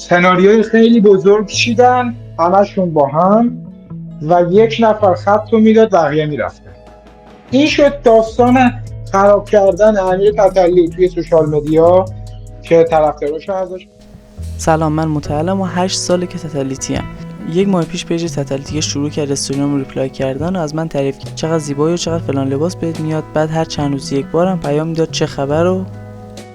سناریوی خیلی بزرگ چیدن همشون با هم و یک نفر خط رو میداد بقیه میرفتن. این شد داستان خراب کردن امیر تتلی توی سوشال مدیا که طرفداراشو ازش. سلام، من متعلم و 8 ساله که تتلیتی ام. یک ماه پیش پیج تتلیتی شروع کرد استوریام ریپلای کردن و از من تعریف کرد چقدر زیبایی و چقدر فلان لباس بهت میاد. بعد هر چند روز یک بارم پیام میداد چه خبر و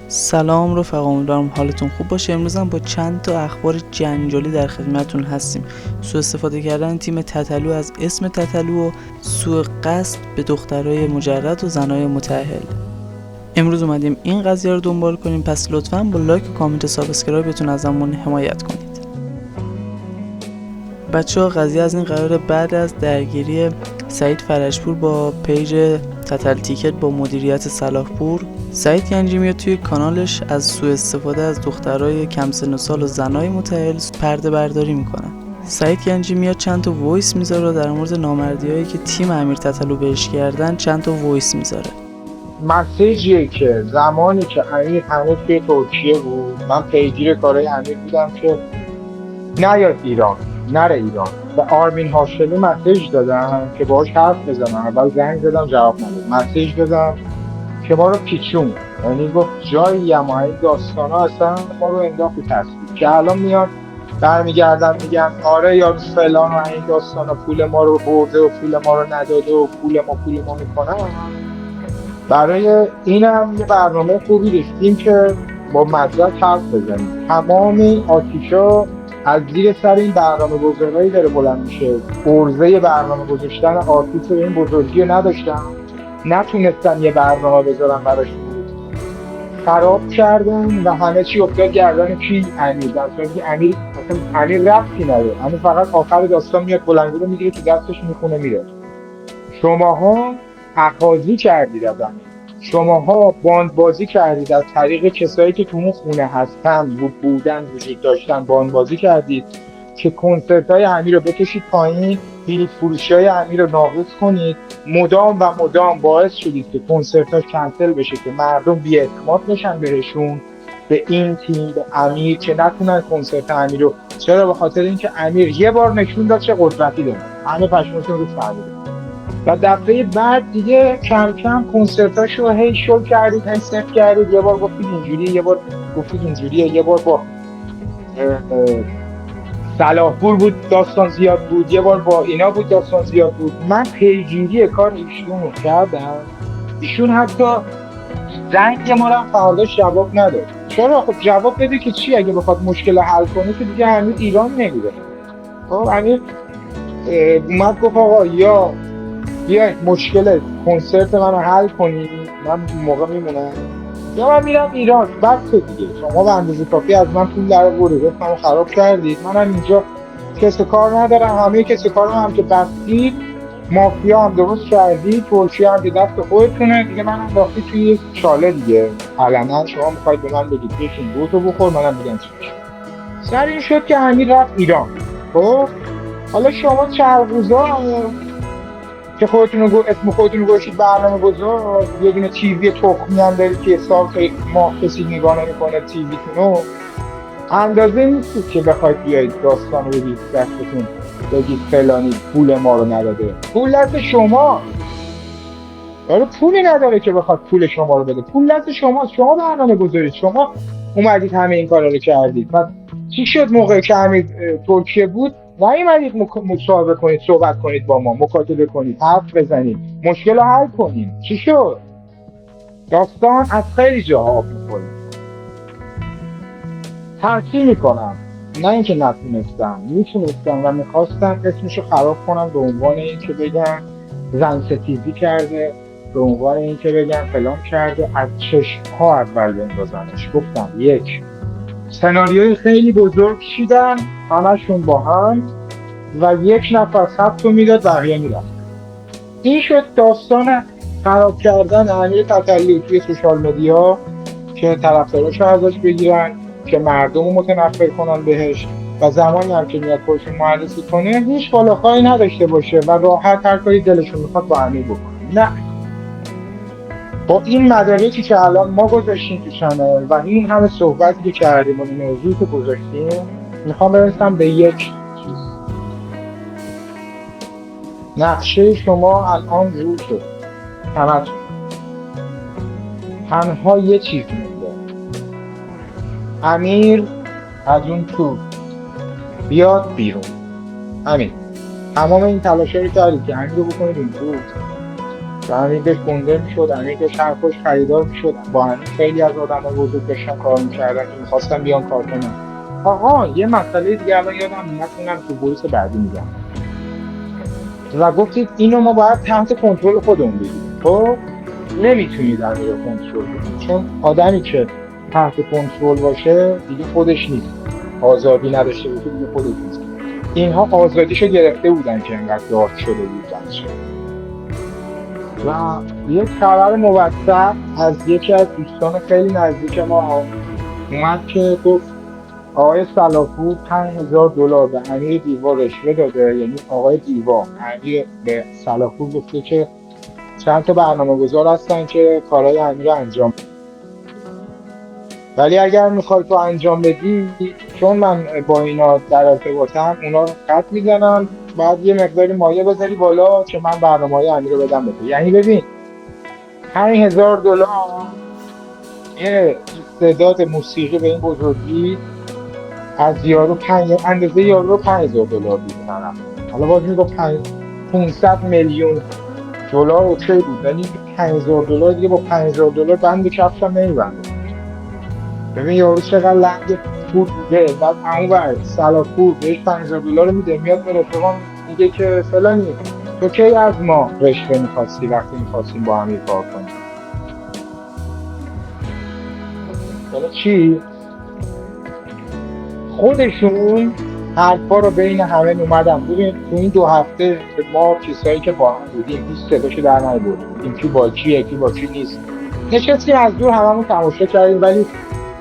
سلام رفقا، امیدوارم حالتون خوب باشه. امروزم با چند تا اخبار جنجالی در خدمتتون هستیم. سوء استفاده کردن تیم تتلو از اسم تتلو و سوء قصد به دخترای مجرد و زنای متأهل. امروز اومدیم این قضیه رو دنبال کنیم، پس لطفاً با لایک و کامنت و سابسکرایبتون ازمون حمایت کنید. بچه‌ها، قضیه از این قراره بعد از درگیری سعید فرجپور با پیج تتل تیکت با مدیریت صلاحپور، سعید گنجی توی کانالش از سوء استفاده از دخترای کم سن و سال و زنای متأهل پرده برداری میکنن. سعید گنجی میاد چند تا وایس میذاره و در مورد نامردیایی که تیم امیر تتلو بهش کردن چند تا وایس میذاره. مسیجیه که زمانی که امیر هنوز توی ترکیه بود، من پیگیر کارهای امیر بودم که نیاد ایران، نره ایران. به آرمین هاشمی مسیج دادم که باهاش حرف بزنم. اول زنگ زدم جواب نداد. مسیج دادم که ما رو پیچون، یعنی گفت جایی اما این داستانا اصلا ما رو انداخت تو تصویر که الان میاد برمیگردن میگن آره یا فلان و این داستانا پول ما رو برده و پول ما رو نداده و پول ما میکنن. برای اینم یه برنامه خوبی ریختیم که با مدرک حرف بزنیم. تمام آتیشا از زیر سر این برنامه گذارایی داره بلند میشه. ارزه برنامه گذاشتن آتیش رو این بزرگی رو نداشتن، نتونستن یه برنامه بذارن براش، خراب کردن و همه چی افتاد گردن کی؟ امیر. در صورتی که امیر ربطی نداره. امیر فقط آخر داستان میاد بلنگو رو میگیره تو دستش میخونه میره. شماها اخاذی کردید از امیر، شماها باندبازی کردید از طریق کسایی که تو اون خونه هستن بودن وجود داشتن، باندبازی کردید که کنسرت های امیر رو بکشید پایین، بلیط فروشی های امیر رو ناقص کنید. مدام و مدام باعث شدید که کنسرت ها کنسل بشه، که مردم بی‌اعتماد بشن بهشون، به این تیم، به امیر، که نتونن کنسرت امیر رو. چرا؟ به خاطر اینکه امیر یه بار نشون داد چه قدرتی داره. همه پشمشون رو فهمیدن. و دفعه بعد دیگه کم کم کنسرتاشو هی شل کردید، هی صفر کردید. یه بار گفتید اینجوریه، یه بار گفتید اینجوریه، یه بار با صلاحپور بود داستان زیاد بود، یه بار با اینا بود داستان زیاد بود. من پیگیری کار ایشون رو کردم. ایشون حتی زنگ ما رو فرداش جواب نداد. چرا؟ خب جواب بده که چی؟ اگه بخواد مشکل حل کنه که دیگه هنوز ایران نمیره. خب امیر اومد گفت آقا یا بیاید مشکل کنسرت منو حل کنید، من موقع میمونم، یا من میرم ایران. بس دیگه شما به اندازه کافی از من پول در آوردید، گفتم خراب کردید، منم اینجا کسی کار ندارم. همه کسی کارم هم که بستید، مافیا هم درست کردید، ترکیه هم که دست خودتونه دیگه، منم انداختی توی یک چاله دیگه. علنا شما میخواید به من بگید بشین دوتو بخور، منم میگم چی میشه. سر این شد که امیر رفت ایران. خب حالا شما چرغوزا که اسم خودتون رو گوشید برنامه گذار، یه دونه تیوی تخمی هم دارید که سال ماه کسی نگاه نمی‌کنه تیویتونو، اندازه نیستید که بخواید بیایید داستان رو بگید دستتون، بگید فلانی پول ما رو نداده. پول دست شما داره، پولی نداره که بخواد پول شما رو بده. پول دست شماست، شما برنامه گذارید، شما اومدید همه این کارا رو کردید. پس چی شد موقعی که امیر ترکیه بود نیومدید مصاحبه کنید، صحبت کنید با ما، مکاتبه کنید، حرف بزنید، مشکل رو حل کنید؟ چی شد؟ داستان از خیلی جاها آب می‌خوره. ترکیب میکنم، نه اینکه نتونستم، میتونستم و میخواستم اسمشو خراب کنم به عنوان این که بگم زن ستیزی کرده، به عنوان این که بگم فلان کرده، از چشم‌ها اول بندازنش. گفتم یک سناریوی خیلی بزرگ چیدن همشون با هم و یک نفر خط رو میداد بقیه میرفت. این شد داستان خراب کردن امیر تتلی توی سوشال مدیا که طرفداراشو ازش بگیرن، که مردم رو متنفر کنن بهش، و زمانی هم که میاد خودشون معرفی کنه هیچ بالاخایی نداشته باشه و راحت هر کاری دلشون میخواد با امیر بکنه. نه، با این مدارکی که الان ما گذاشتیم تو چنل و این همه صحبتی که کردیم و این موضوعی که گذاشتیم، میخوام برسم به یک چیز. نقشه شما الان رو شد، همتون. تنها یه چیز مونده، امیر از اون تو بیاد بیرون. همین. تمام این تلاش رو کردید که امیر رو بکنید این تو، و امیر داشت گنده میشد، امیر داشت حرفاش خریدار میشد، با امیر خیلی از آدم های بزرگ داشتن کار میکردن که میخواستن بیان کار کنن. یه مسئله دیگه الان یادم نکنم تو بویس بعدی میگم. و گفتید اینو ما باید تحت کنترل خودمون بگیریم. خب نمیتونید امیر رو کنترل کنید، چون آدمی که تحت کنترل باشه دیگه خودش نیست، آزادی نداشته باشه دیگه خودش نیست. اینها آزادیشو گرفته بودن که انقدر دارت شده بود بچه. و یک خبر موثق از یکی از دوستان خیلی نزدیک ما اومد که گفت آقای سلاپور $5000 به امیر دیوا رشوه داده. یعنی آقای دیوا امیر به سلاپور گفته که چند تا برنامه‌گذار هستن که کارهای امیر رو انجام بدن، ولی اگر میخوای تو انجام بدی، چون من با اینا در ارتباطم، اونا رو قطع میزنم، بعد یه مقداری مایه بذاری بالا که من برنامه‌های امیر رو بدم بده. یعنی ببین $5000 یه استعداد موسیقی به این بزرگی از یارو اندازه یارو رو $5000 بیدن. حالا باز میگو 500 میلیون دلار اوکی بود، ولی $5000 دیگه با $5000 بند کفشم نمیبنده. ببین یارو چقدر لنگ پول بوده. بعد اونور سلاپور بهش $5000 میده، میاد به رفقان میگه که فلانی تو کی از ما رشوه میخواستی وقتی میخواستیم با امیر کار کنیم؟ حالا چی؟ خودشون حرفا رو بین همه اومدن. ببین تو این 2 هفته ما کسایی که با هم بودیم هیچ صداشو در نیاوردیم، این کی با کیه کی با کی نیست، نشستیم از دور هممون تماشا کردیم، ولی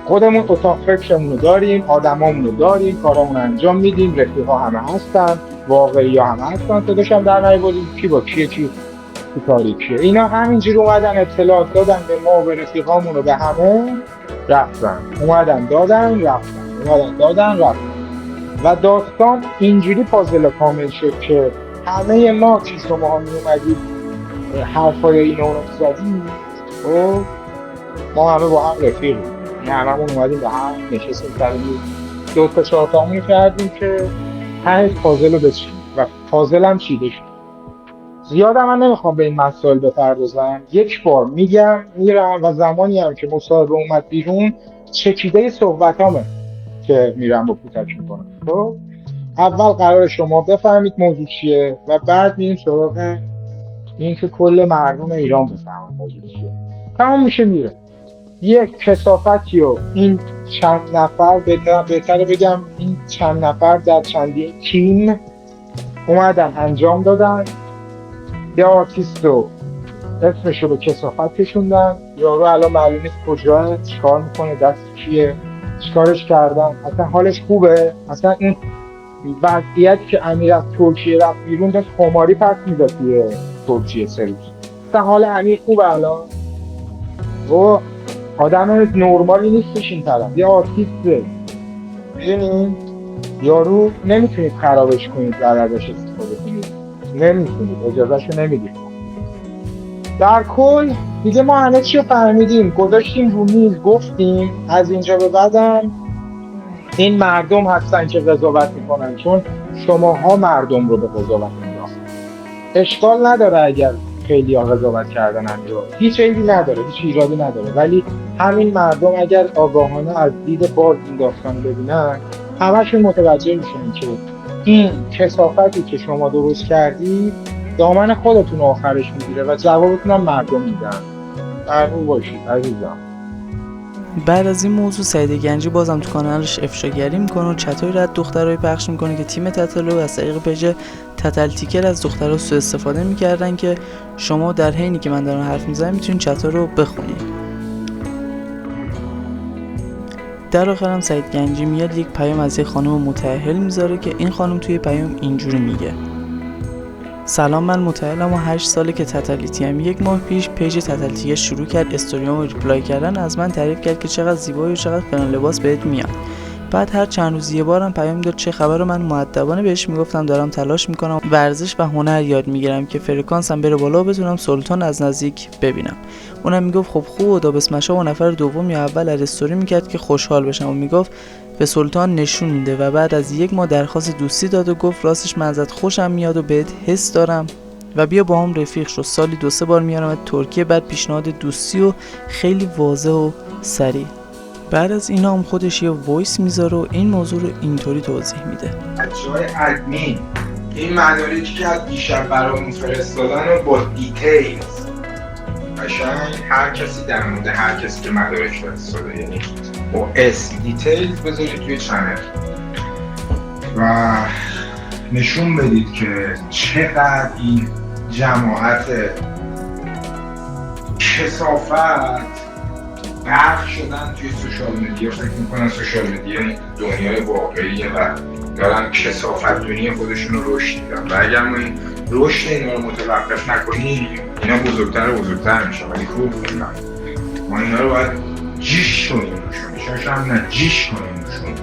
خودمون اتاق فکرمون رو داریم، آدمامون رو داریم، کارامون انجام میدیم، رفیقا همه هستن، واقعی ها همه هستن، صداش هم در نیاوردیم کی با کیه کی تو تاریکیه. اینا همینجوری اومدن اطلاعات دادن به ما و به رفیقامون و به همه، رفتن اومدن دادن رفتن، اومدن دادن رفتن. و داستان اینجوری پازل کامل شد که همه ما که شما ها می اومدید حرفای اینو اونو زدیم و ما همه با هم رفیقیم، یعنی هممون اومدیم به هم نشستیم کردیم 2 تا 4 تامون کردیم که ته پازل رو بچینیم و پازل هم چیده شد. زیادم من نمیخوام به این مسائل بپردازم، یک بار میگم میرم و زمانی هم که مصاحبه اومد بیرون چکیده صحبتامه که میرم با پوتک میکنم. خب اول قرار شما بفهمید موضوع چیه و بعد میریم سراغ این که کل مردم ایران بفهمن موضوع چیه. تمام میشه میره. یک کثافتی و این چند نفر، بهتره بگم این چند نفر در چندین تیم اومدن انجام دادن. یه آرتیست رو اسمشو به کثافت کشوندن، یارو الان معلوم نیست کجاه، چیکار میکنه، دست کیه، چیکارش کردن، اصلا حالش خوبه. اصلا اون وضعیت که امیر از ترکیه رفت بیرون داشت خماری پس میداد توی ترکیه 3 روز. اصلا حال امیر خوبه الان و آدم نرمالی نیستش این طرف، یه آرتیسته. میدونین یارو نمیتونید خرابش کنید، در ازش استفاده کنید، نمیتونید، اجازهشو نمیدید. در کل دیگه ما همه چی رو فهمیدیم، گذاشتیم رو میز، گفتیم از اینجا به بعدم این مردم هستن که قضاوت میکنن، چون شماها مردم رو به قضاوت مینداختید. اشکال نداره اگر خیلی ها قضاوت کردن امیر رو، هیچ عیبی نداره، هیچ ایرادی نداره، ولی همین مردم اگر آگاهانه از دید باز این داستان ببینن، همشون متوجه میشن که این کثافتی که شما درست کردی دامن خودتون آخرش میگیره و جوابتون هم مردم میدن. مردم باشید عزیزم. بعد از این موضوع سعید گنجی بازم تو کانالش افشاگری میکنه و چتایی رد دخترای پخش میکنه که تیم تتلو از طریق پیج تتل تیکر از دخترها سوء استفاده میکردن که شما در حینی که من دارم حرف میزنم میتونید چتا رو بخونید. در آخرم سعید گنجی میاد یک پیام از یک خانم متأهل میذاره که این خانم توی پیام اینجوری میگه: سلام، من متأهلم و 8 ساله که تتلیتیم. 1 ماه پیش پیج تتلیتی شروع کرد استوریامو ریپلای کردن، از من تعریف کرد که چقدر زیبایی و چقدر فلان لباس بهت میاد. بعد هر چند روز یه بارم پیام میداد چه خبر، من مؤدبانه بهش میگفتم دارم تلاش میکنم ورزش و هنر یاد میگیرم که فرکانسم بره بالا و بتونم سلطان از نزدیک ببینم. اونم میگفت خب خوب و دابسمشا و نفر دوم یا اول استوری میکرد که خوشحال بشم و میگفت به سلطان نشون میده و بعد از 1 ماه درخواست دوستی داد و گفت راستش من ازت خوشم میاد و بهت حس دارم و بیا با هم رفیق شو، سالی 2-3 بار میارم ترکیه. بعد پیشنهاد دوستی و خیلی واضح و سریع. بعد از اینا هم خودش یه وایس میذاره و این موضوع رو اینطوری توضیح میده: بچه‌های ادمین این مدارکی که از دیشب برامون فرستادن رو با دیتیلز قشنگ هر کسی در مورد هر کسی که مدارک فرستاده یعنی با دیتیلز بذارید توی چنل و نشون بدید که چقدر این جماعت کثافت غرق شدن توی سوشال مدیا. فکر میکنن سوشال مدیا دنیای واقعیه و دارن کثافت دنیا خودشون رو رشد میدن و اگر ما این رشد اینا رو متوقف نکنیم اینا بزرگتر و بزرگتر میشن. ولی خوب میدونم ما اینا رو باید جیش کنیم روشون، شاید نه جیش کنیم روشون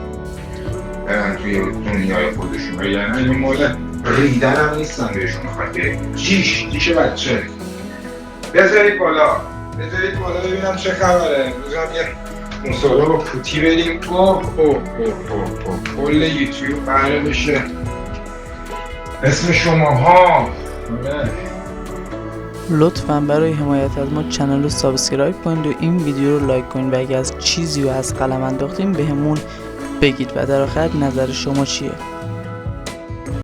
برن توی دنیای خودشون و یعنی این مورد ریدن هم نیستن بهشون میخواید بریم جیش بچه. بذارید بالا ببینم چه خبره. امروز هم یه مصاحبه با پوتی بریم. کل یوتیوب قراره بشه اسم شماها. لطفاً برای حمایت از ما چنل رو سابسکرایب کنید و این ویدیو رو لایک کنید و اگه از چیزی رو از قلم انداختیم بهمون بگید و در آخر نظر شما چیه.